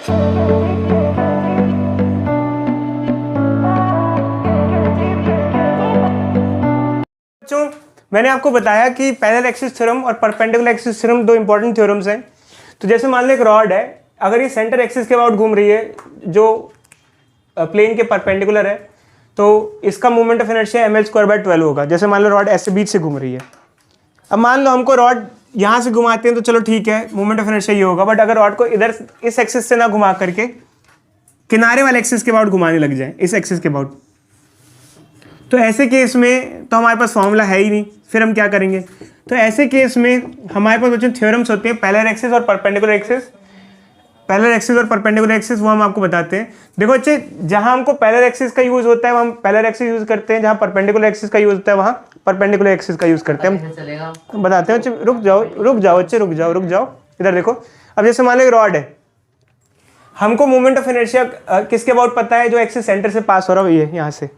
बच्चों मैंने आपको बताया कि पैरेलल एक्सिस थ्योरम और परपेंडिकुलर एक्सिस थ्योरम दो इंपॉर्टेंट थ्योरम्स हैं। तो जैसे मान लो एक रॉड है, अगर ये सेंटर एक्सिस के अबाउट घूम रही है जो प्लेन के परपेंडिकुलर है, तो इसका मोमेंट ऑफ इनर्शिया ml²/12 होगा। जैसे मान लो रॉड ऐसे बीच से घूम रही है। अब मान लो हमको रॉड यहाँ से घुमाते हैं तो चलो ठीक है, मोमेंट ऑफ इनर्शिया ये होगा। बट अगर रॉड को इधर इस एक्सिस से ना घुमा करके किनारे वाले एक्सिस के अबाउट घुमाने लग जाए, इस एक्सिस के अबाउट, तो ऐसे केस में तो हमारे पास फॉर्मूला है ही नहीं, फिर हम क्या करेंगे? तो ऐसे केस में हमारे पास बच्चों थ्योरम्स होते हैं पैरेलल एक्सिस और परपेंडिकुलर एक्सिस। पैरेलल एक्सिस और परपेंडिकुलर एक्सिस वो हम आपको बताते हैं। देखो बच्चे, जहां हमको पैरेलल एक्सिस का यूज होता है वहाँ हम पैरेलल एक्सिस यूज करते हैं, जहां परपेंडिकुलर एक्सिस का यूज होता है वहाँ परपेंडिकुलर एक्सिस का यूज करते हैं। हम बताते हैं बच्चे, रुक जाओ बच्चे, रुक जाओ। इधर देखो, अब जैसे मान लो रॉड है, हमको मोमेंट ऑफ इनर्शिया किसके अबाउट पता है? जो एक्सिस सेंटर से पास हो रहा है, ये यहाँ से,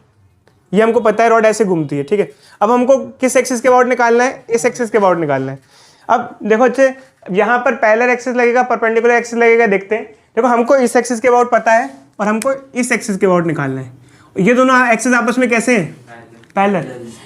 ये हमको पता है, रॉड ऐसे घूमती है, ठीक है। अब हमको किस एक्सिस के अबाउट निकालना है? इस एक्सिस के अबाउट निकालना है। अब देखो बच्चे, यहाँ पर पैरेलल एक्सिस लगेगा, परपेंडिकुलर एक्सिस लगेगा, देखते हैं। देखो हमको इस एक्सिस के अबाउट पता है और हमको इस एक्सिस के अबाउट निकालना है। ये दोनों एक्सिस आपस में कैसे हैं? पैरेलल।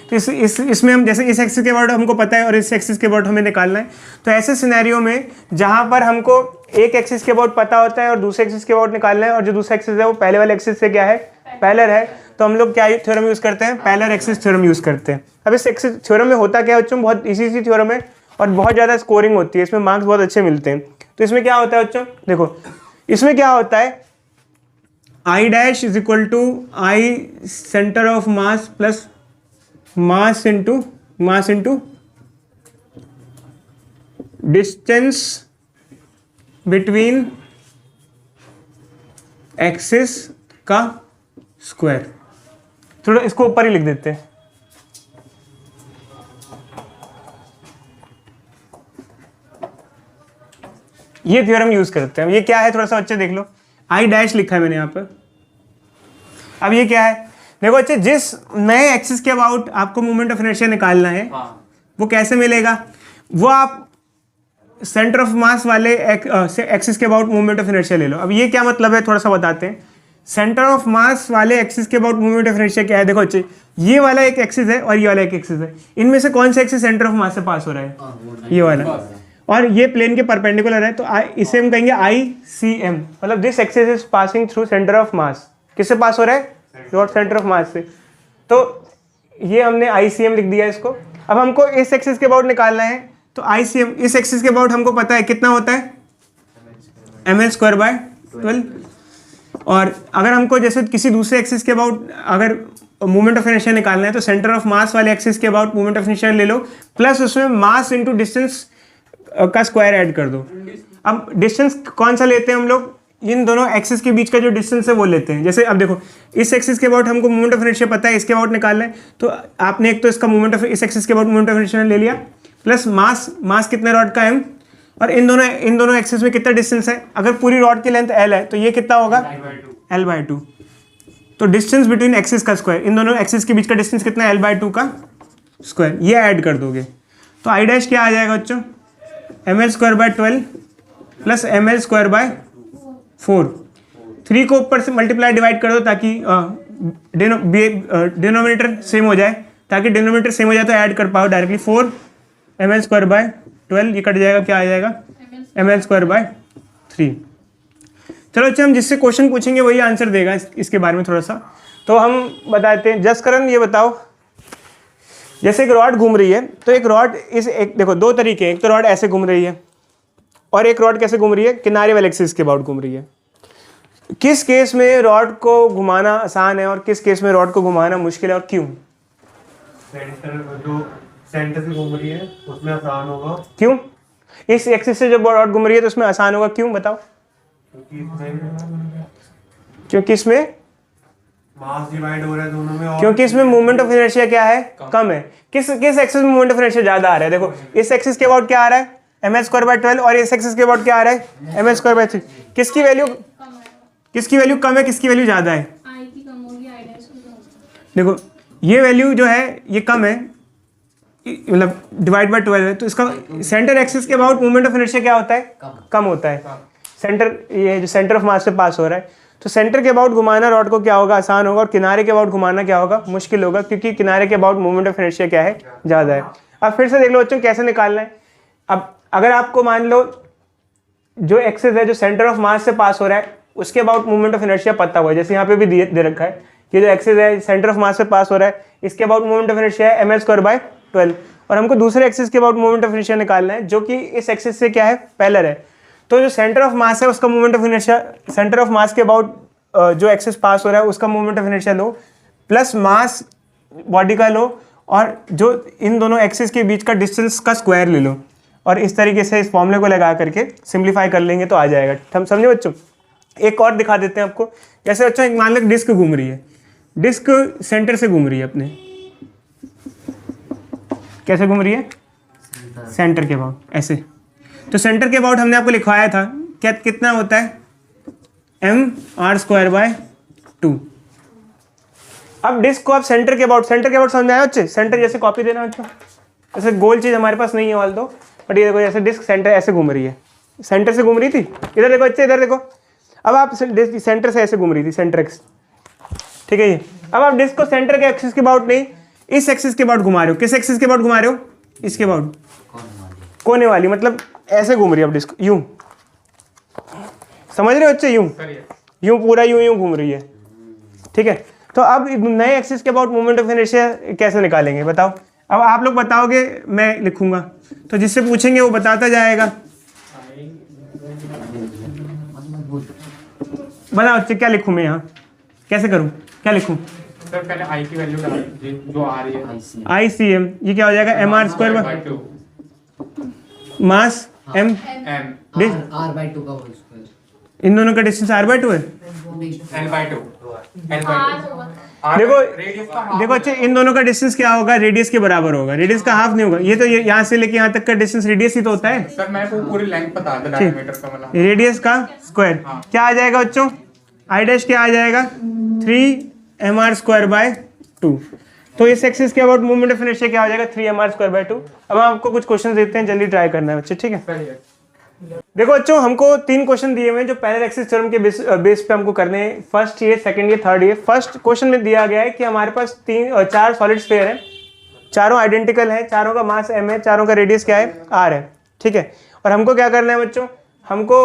तो इसमें हम जैसे इस एक्सिस के अबाउट हमको पता है और इस एक्सिस के अबाउट हमें निकालना है। तो ऐसे सिनेरियो में जहाँ पर हमको एक एक्सिस के अबाउट पता होता है और दूसरे एक्सिस के अबाउट निकालना है, और जो दूसरा एक्सिस है वो पहले वाले एक्सिस से क्या है? पैरेलल है, तो हम लोग क्या थ्योरम यूज करते हैं? पैरेलल एक्सिस थ्योरम यूज करते हैं। अब इस एक्सिस थ्योरम में होता क्या है बच्चों? बहुत इजी थ्योरम है और बहुत ज़्यादा स्कोरिंग होती है, इसमें मार्क्स बहुत अच्छे मिलते हैं। तो इसमें क्या होता है बच्चों? देखो इसमें क्या होता है, I dash is equal to I centre of mass plus mass into distance between axis का स्क्वायर। थोड़ा इसको ऊपर ही लिख देते हैं। ये थ्योरम यूज करते हैं। ये क्या है? थोड़ा सा बच्चे देख लो, आई डैश लिखा है मैंने यहाँ पर। अब ये क्या है? देखो बच्चे, जिस नए एक्सिस के अबाउट आपको मोमेंट ऑफ इनर्शिया निकालना है, वो कैसे मिलेगा? वो आप सेंटर ऑफ मास वाले एक्सिस के अबाउट मोमेंट ऑफ इनर्शिया ले लो। अब ये क्या मतलब है, थोड़ा सा बताते हैं। सेंटर ऑफ मास वाले एक्सिस के अबाउट मोमेंट ऑफ इनर्शिया क्या है? देखो बच्चे, ये वाला एक एक्सिस है और ये वाला एक एक्सिस है। इनमें से कौन सा एक्सिस सेंटर ऑफ मास से पास हो रहा है? ये वाला। और ये प्लेन के परपेंडिकुलर है, तो इसे हम कहेंगे ICM, मतलब this axis is passing through centre of मास। किससे पास हो रहा है? सेंटर ऑफ मास से। तो ये हमने ICM लिख दिया इसको। अब हमको इस एक्सिस के अबाउट निकालना है, तो ICM इस एक्सिस के अबाउट हमको पता है कितना होता है? ml²/12। और अगर हमको जैसे किसी दूसरे एक्सिस के अबाउट अगर मोमेंट ऑफ इनर्शिया निकालना है, तो सेंटर ऑफ मास वाले एक्सिस के अबाउट मोमेंट ऑफ इनर्शिया ले लो, प्लस उसमें मास इंटू डिस्टेंस का स्क्वायर ऐड कर दो। अब डिस्टेंस कौन सा लेते हैं हम लोग? इन दोनों एक्सिस के बीच का जो डिस्टेंस है वो लेते हैं। जैसे अब देखो, इस एक्सिस के अबाउट हमको मोमेंट ऑफ इनर्शिया पता है, इसके अबाउट निकालना है, तो आपने एक तो इसका मोमेंट ऑफ इस एक्सिस के अबाउट मोमेंट ऑफ इनर्शिया ले लिया, प्लस मास कितना रॉड का m, और इन दोनों एक्सिस में कितना डिस्टेंस है? अगर पूरी रॉड की लेंथ l है तो ये कितना होगा? l/2। तो डिस्टेंस बिटवीन एक्सिस का स्क्वायर, इन दोनों एक्सिस के बीच का डिस्टेंस कितना है? l/2 का स्क्वायर। ये ऐड कर दोगे तो आई डैश क्या आ जाएगा बच्चों? ml²/12 plus ml²/4। 3 को ऊपर से मल्टीप्लाई डिवाइड कर दो ताकि डिनोमिनेटर सेम हो जाए, ताकि डिनोमिनेटर सेम हो जाए तो ऐड कर पाओ डायरेक्टली। 4 ml²/12, ये कट जाएगा, क्या आ जाएगा? ml²/3। चलो अच्छा, हम जिससे क्वेश्चन पूछेंगे वही आंसर देगा इसके बारे में थोड़ा सा। तो हम बताते हैं। जसकरण ये बताओ, जैसे एक रॉड घूम रही है, तो एक रॉड देखो दो तरीके हैं। एक तो रॉड ऐसे घूम रही है और एक रॉड कैसे घूम रही है? किनारे वाले एक्सिस के अबाउट घूम रही है। किस केस में रॉड को घुमाना आसान है और किस केस में रॉड को घुमाना मुश्किल है और क्यों? जो सेंटर से घूम रही है उसमें आसान होगा। क्यों? इस एक्सिस से जब रॉड घूम रही है तो उसमें आसान होगा, क्यों बताओ? क्योंकि इसमें मास डिवाइड हो रहा है दोनों में, और क्योंकि इसमें मोमेंट ऑफ इनर्शिया क्या है? कम है। किस एक्सिस में मोमेंट ऑफ इनर्शिया ज्यादा आ रहा है? देखो इस एक्सिस के अबाउट क्या आ रहा है? ml²/12, और इस एक्सिस के अबाउट क्या आ रहा है? ml²/3। किसकी वैल्यू कम है, किसकी वैल्यू ज्यादा है? देखो ये वैल्यू जो है ये कम है, मतलब डिवाइड बाय 12 है, तो इसका सेंटर एक्सिस के अबाउट मोमेंट ऑफ इनर्शिया क्या होता है? कम होता है। सेंटर, ये जो सेंटर ऑफ मास से पास हो रहा है, तो सेंटर के अबाउट घुमाना रॉड को क्या होगा, आसान होगा, और किनारे के अबाउट घुमाना क्या होगा, मुश्किल होगा, क्योंकि किनारे के अबाउट मोमेंट ऑफ इनर्शिया क्या है, ज़्यादा है। अब फिर से देख लो बच्चों कैसे निकालना है। अब अगर आपको मान लो जो एक्सिस है जो सेंटर ऑफ मास से पास हो रहा है उसके अबाउट मोमेंट ऑफ इनर्शिया पता हुआ है, जैसे यहाँ पे भी दे रखा है कि जो एक्सिस है सेंटर ऑफ मास से पास हो रहा है इसके अबाउट मोमेंट ऑफ इनर्शिया है ml²/12, और हमको दूसरे एक्सिस के अबाउट मोमेंट ऑफ इनर्शिया निकालना है जो कि इस एक्सिस से क्या है, पैरेलल है। तो जो सेंटर ऑफ मास है उसका moment of inertia, centre of मास के अबाउट जो एक्सिस पास हो रहा है उसका moment of inertia low, plus mass body का लो, और जो इन दोनों एक्सिस के बीच का डिस्टेंस का स्क्वायर ले लो, और इस तरीके से इस फॉर्मूले को लगा करके सिंप्लीफाई कर लेंगे तो आ जाएगा। हम समझे बच्चों? एक और दिखा देते हैं आपको। जैसे बच्चों एक मान लो डिस्क घूम रही है, डिस्क सेंटर से घूम रही है अपने, कैसे घूम रही है, सेंटर के अबाउट ऐसे। तो सेंटर के अबाउट हमने आपको लिखवाया था क्या, कितना होता है mr²/2। अब डिस्क को आप सेंटर के अबाउट समझ में आया बच्चे, सेंटर जैसे कॉपी देना बच्चों, ऐसे गोल चीज हमारे पास नहीं है वाल दो, बट ये देखो जैसे डिस्क सेंटर ऐसे घूम रही है, सेंटर से घूम रही थी, इधर देखो बच्चे इधर देखो, अब आप सेंटर से ऐसे घूम रही थी, सेंटर एक्स, ठीक है ये। अब आप डिस्क को सेंटर के एक्सिस के अबाउट नहीं, इस एक्सिस के अबाउट घुमा रहे हो। किस एक्सिस के अबाउट घुमा रहे हो, इसके अबाउट, कोने वाली, मतलब ऐसे घूम रही है अब डिस्क, यूं, समझ रहे हो बच्चे, यूं पूरा यूं घूम रही है, ठीक है। तो अब नए एक्सिस के अबाउट मोमेंट ऑफ इनर्शिया कैसे निकालेंगे बताओ। अब आप लोग बताओगे, मैं लिखूंगा, तो जिससे पूछेंगे वो बताता जाएगा। बताओ बच्चे क्या लिखूं मैं यहाँ, कैसे करूं, क्या लिखूं? सर पहले आई की वैल्यू डाल जो आ रही है, ICM, ये क्या हो जाएगा, mr²/2 मास m m r/2 का होल स्क्वायर, इन दोनों का डिस्टेंस r/2 है। l/2 देखो अच्छे, इन दोनों का डिस्टेंस क्या होगा, रेडियस के बराबर होगा, रेडियस का हाफ नहीं होगा। ये तो यहाँ से लेके यहाँ तक का डिस्टेंस रेडियस ही तो होता है, सर मैं को पूरी लेंथ बता दे डायमीटर का मतलब रेडियस का स्क्वायर। क्या आ जाएगा बच्चों, I' क्या आ जाएगा 3mr²/2। तो इस एक्सिस के अबाउट मूवमेंट ऑफ इनर्शिया क्या हो जाएगा 3mr²/2। अब हम आपको कुछ क्वेश्चन देते हैं, जल्दी ट्राई करना है बच्चे, ठीक है। देखो बच्चों हमको 3 क्वेश्चन दिए हुए हैं जो पैरेलल एक्सिस थ्योरम के बेस पे हमको करने हैं, फर्स्ट ये, सेकंड ये, थर्ड ये। फर्स्ट क्वेश्चन में दिया गया है कि हमारे पास 4 सॉलिड स्फीयर हैं, चारों आइडेंटिकल हैं, चारों का मास m है, चारों का रेडियस क्या है r है, ठीक है। और हमको क्या करना है बच्चों, हमको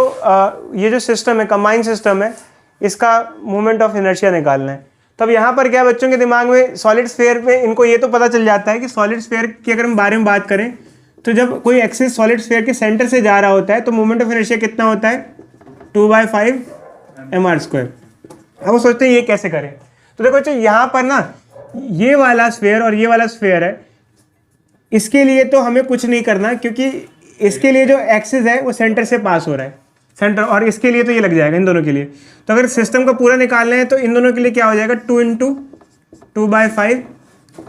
ये जो सिस्टम है, कंबाइंड सिस्टम है, इसका मोमेंट ऑफ इनर्शिया निकालना है। तो अब यहाँ पर क्या बच्चों के दिमाग में, सॉलिड स्फीयर में इनको ये तो पता चल जाता है कि सॉलिड स्फीयर की अगर हम बारे में बात करें तो जब कोई एक्सिस सॉलिड स्फीयर के सेंटर से जा रहा होता है तो मोमेंट ऑफ इनर्शिया कितना होता है 2/5 mr²। अब वो सोचते हैं ये कैसे करें। तो देखो बच्चों यहाँ पर ना ये वाला स्फीयर और ये वाला स्फीयर है, इसके लिए तो हमें कुछ नहीं करना, क्योंकि इसके लिए जो एक्सिस है वो सेंटर से पास हो रहा है, सेंटर, और इसके लिए तो ये लग जाएगा इन दोनों के लिए। तो अगर सिस्टम को पूरा निकालना है तो इन दोनों के लिए क्या हो जाएगा 2 × 2/5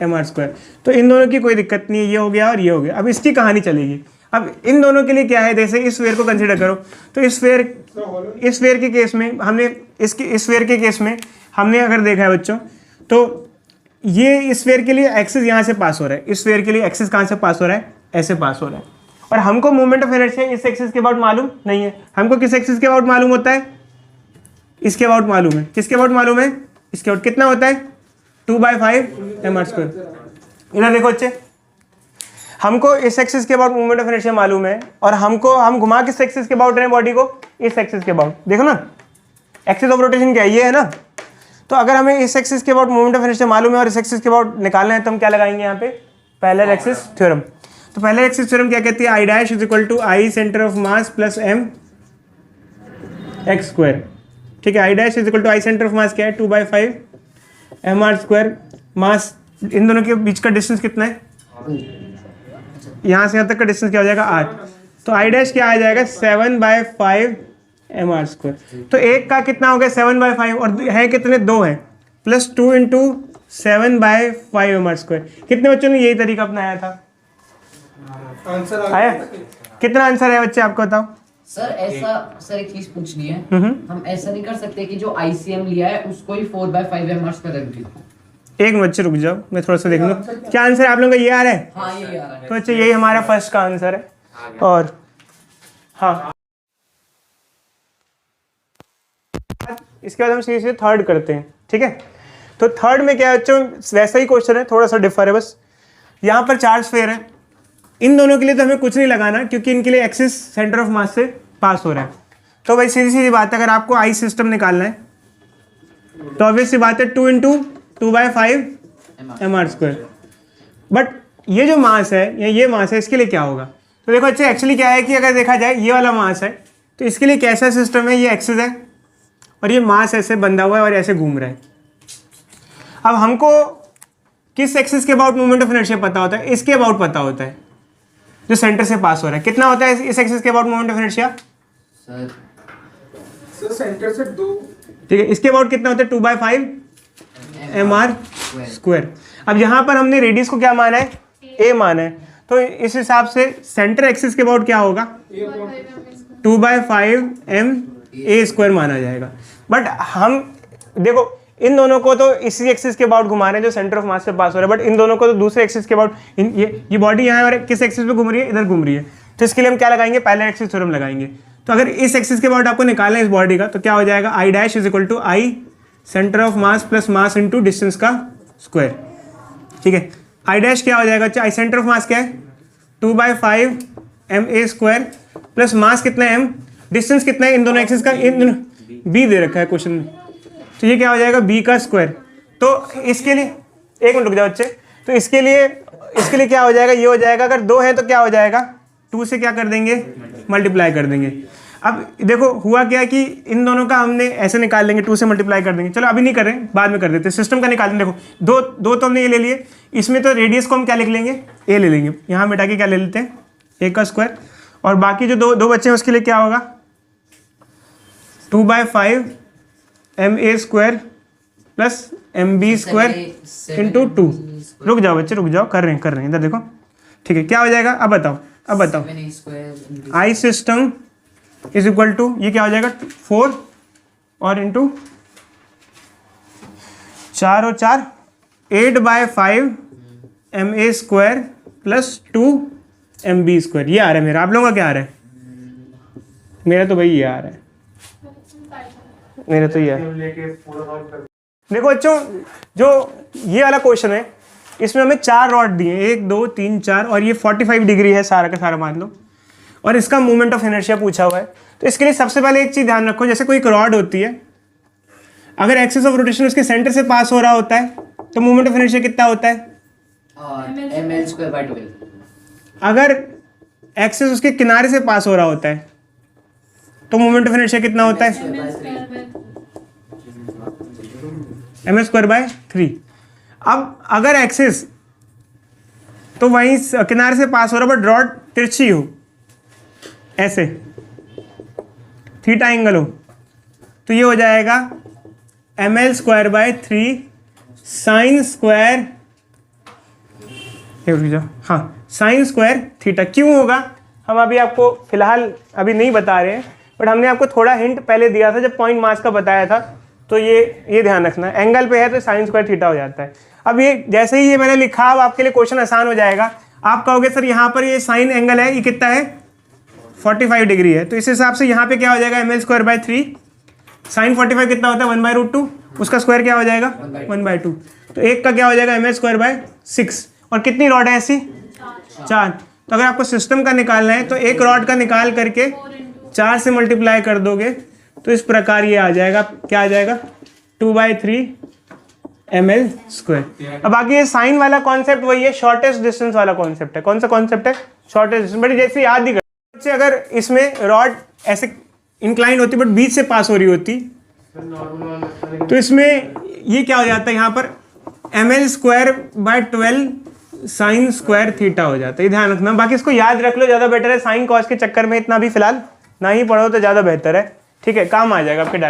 mr²। तो इन दोनों की कोई दिक्कत नहीं है, ये हो गया और ये हो गया। अब इसकी कहानी चलेगी। अब इन दोनों के लिए क्या है, जैसे इस स्फीयर को कंसीडर करो, तो इस स्फीयर के केस में हमने इस स्फीयर के केस में हमने अगर देखा है बच्चों, तो ये इस स्फीयर के लिए एक्सिस यहाँ से पास हो रहा है, इस स्फीयर के लिए एक्सिस कहाँ से पास हो रहा है, ऐसे पास हो रहा है। और हमको मोमेंट ऑफ इनर्शिया इस एक्सिस के अबाउट मालूम नहीं है। हमको किस एक्सिस के अबाउट मालूम होता है, इसके अबाउट मालूम है। किसके अबाउट मालूम है, इसके अबाउट। कितना होता है 2/5 mr²। इधर देखो बच्चे, हमको इस एक्सिस के अबाउट मूवमेंट ऑफ इनर्शिया मालूम है, और हम घुमा किस एक्सिस के अबाउट रहे हैं बॉडी को, इस एक्सिस के अबाउट। देखो ना एक्सिस ऑफ रोटेशन क्या है, ये है ना। तो अगर हमें इस एक्सिस के अबाउट मूवमेंट ऑफ इनर्शिया मालूम है और इस एक्सिस के अबाउट निकालना है तो हम क्या लगाएंगे यहाँ पे, पैरेलल एक्सिस थ्योरम। तो पैरेलल एक्सिस थ्योरम क्या कहती है, I' = I centre of mass plus m x²। ठीक है, I' = I सेंटर ऑफ मास क्या है 2/5 mr²। मास इन दोनों के बीच का डिस्टेंस कितना है, यहाँ से यहाँ तक का डिस्टेंस क्या हो जाएगा 8। तो I' क्या आ जाएगा 7/5 mr²। तो एक का कितना हो गया 7/5, और है कितने, 2 है, प्लस 2 × 7/5 mr²। कितने बच्चों ने यही तरीका अपनाया था, आंसर आया? कितना आंसर है बच्चे आपको बताओ। सर ऐसा, सर एक चीज पूछनी है, हम ऐसा नहीं कर सकते कि जो ICM लिया है उसको ही 4/5 mr² रख दी। एक मिनट बच्चे रुक जाओ, मैं थोड़ा सा देख लूँ क्या आंसर आप लोगों का ये आ रहा है। हाँ ये आ रहा है। तो बच्चे यही हमारा फर्स्ट का आंसर है। और हाँ इसके बाद हम सीधे थर्ड करते हैं, ठीक है। तो थर्ड में क्या है बच्चों, वैसा ही क्वेश्चन है, थोड़ा सा डिफर है बस। यहाँ पर 4 स्फीयर है, इन दोनों के लिए तो हमें कुछ नहीं लगाना क्योंकि इनके लिए एक्सिस सेंटर ऑफ मास से पास हो रहा है। तो भाई सीधी सीधी बात है, अगर आपको आई सिस्टम निकालना है तो ऑब्वियस सी बात है 2 × 2/5 mr²। बट ये जो मास है, ये मास है, इसके लिए क्या होगा? तो देखो अच्छा, एक्चुअली क्या है कि अगर देखा जाए ये वाला मास है तो इसके लिए कैसा सिस्टम है, ये एक्सिस है और ये मास ऐसे बंधा हुआ है और ऐसे घूम रहा है। अब हमको किस एक्सिस के अबाउट मोमेंट ऑफ इनर्शिया पता होता है? इसके अबाउट पता होता है, जो सेंटर से पास हो रहा है। कितना होता है इस एक्सिस के about moment of inertia? Sir centre से 2, ठीक है, इसके अबाउट कितना होता है? 2/5 mr²। अब यहाँ पर हमने रेडियस को क्या माना है? a माना है, तो इस हिसाब से सेंटर एक्सिस के अबाउट क्या होगा? 2/5 ma² माना जाएगा। बट हम देखो इन दोनों को तो इसी एक्सिस के अबाउट घुमा रहे हैं जो सेंटर ऑफ मास से पास हो रहा है, बट इन दोनों को तो दूसरे एक्सिस के अबाउट, ये बॉडी यहाँ और किस एक्सिस पे घूम रही है? इधर घूम रही है। तो इसके लिए हम क्या लगाएंगे? पैरेलल एक्सिस थ्योरम लगाएंगे। तो अगर इस एक्सिस के अबाउट आपको निकालना है इस बॉडी का, तो क्या हो जाएगा? I' = I centre of mass plus mass into distance का स्क्वायर, ठीक है। I' क्या हो जाएगा? अच्छा, आई सेंटर ऑफ मास क्या है? 2/5 ma² प्लस मास कितना है? m, डिस्टेंस कितना है इन दोनों एक्सिस का? इन दोनों b दे रखा है क्वेश्चन में, तो ये क्या हो जाएगा? b का स्क्वायर। तो इसके लिए एक मिनट रुक जाओ बच्चे, तो इसके लिए क्या हो जाएगा? ये हो जाएगा, अगर 2 है तो क्या हो जाएगा? 2 से क्या कर देंगे? मल्टीप्लाई कर देंगे। अब देखो हुआ क्या कि इन दोनों का हमने ऐसे निकाल लेंगे, 2 से मल्टीप्लाई कर देंगे। चलो अभी नहीं कर रहे हैं, बाद में कर देते हैं। सिस्टम का निकाल लेंगे। देखो दो तो हमने ये ले लिए, इसमें तो रेडियस को हम क्या लिख लेंगे? a ले लेंगे, यहाँ मिटा के क्या ले लेते हैं? a का स्क्वायर। और बाकी जो दो बच्चे हैं उसके लिए क्या होगा? 2/5 ma² प्लस mb² इंटू 2। रुक जाओ बच्चे, रुक जाओ, कर रहे हैं, इधर देखो, ठीक है। क्या हो जाएगा? अब बताओ I system is equal to, ये क्या हो जाएगा? 4 और इंटू 4 और 4 8/5 ma² प्लस 2 mb²। ये आ रहा है मेरा, आप लोगों का क्या आ रहा है? मेरा तो भाई ये आ रहा है, मेरा तो ये है। लेके पूरा सॉल्व कर। देखो बच्चों, जो ये वाला क्वेश्चन है इसमें हमें 4 रॉड दिए, 1 2 3 4, और ये 45 डिग्री है सारा का सारा मान लो, और इसका मोमेंट ऑफ इनर्शिया पूछा हुआ है। तो इसके लिए सबसे पहले एक चीज़ ध्यान रखो, जैसे कोई एक रॉड होती है, अगर एक्सिस ऑफ रोटेशन उसके सेंटर से पास हो रहा होता है तो मोमेंट ऑफ इनर्शिया कितना होता है? ml²/12। अगर एक्सिस उसके किनारे से पास हो रहा होता है तो मोमेंट ऑफ इनर्शिया कितना होता है? ml²/3। अब अगर एक्सिस तो वहीं किनारे से पास हो रहा बट रॉड तिरछी हो, ऐसे थीटा एंगल हो, तो ये हो जाएगा ml²/3 sin स्क्वायर, हाँ sin स्क्वायर थीटा। क्यों होगा हम अभी आपको फिलहाल अभी नहीं बता रहे हैं, बट हमने आपको थोड़ा हिंट पहले दिया था जब पॉइंट मास का बताया था। तो ये ध्यान रखना, एंगल पे है तो sin स्क्वायर थीटा हो जाता है। अब ये जैसे ही ये मैंने लिखा, अब आपके लिए क्वेश्चन आसान हो जाएगा। आप कहोगे सर यहाँ पर ये साइन एंगल है, ये कितना है? 45 डिग्री है, तो इस हिसाब से यहाँ पे क्या हो जाएगा? ml²/3 साइन 45 कितना होता है? 1/√2, उसका स्क्वायर क्या हो जाएगा? 1/2। तो एक का क्या हो जाएगा? ml²/6। और कितनी रॉड है ऐसी? 4। तो अगर आपको सिस्टम का निकालना है तो एक रॉड का निकाल करके 4 से मल्टीप्लाई कर दोगे तो इस प्रकार ये आ जाएगा। क्या आ जाएगा? 2/3 ml²। अब बाकी ये साइन वाला कॉन्सेप्ट वही है, शॉर्टेस्ट डिस्टेंस वाला कॉन्सेप्ट है। कौन सा कॉन्सेप्ट है? Shortest distance. बट जैसे याद ही कर, अगर इसमें रॉड ऐसे इंक्लाइन होती बट बीच से पास हो रही होती तो इसमें ये क्या हो जाता है? यहाँ पर ml²/12 साइन स्क्वायर थीटा हो जाता है। ये ध्यान रखना, बाकी इसको याद रख लो, ज़्यादा बेटर है। साइन कॉस के चक्कर में इतना भी फिलहाल ना ही पढ़ो तो ज़्यादा बेहतर है, ठीक है? काम आ जाएगा आपके डायरेक्ट।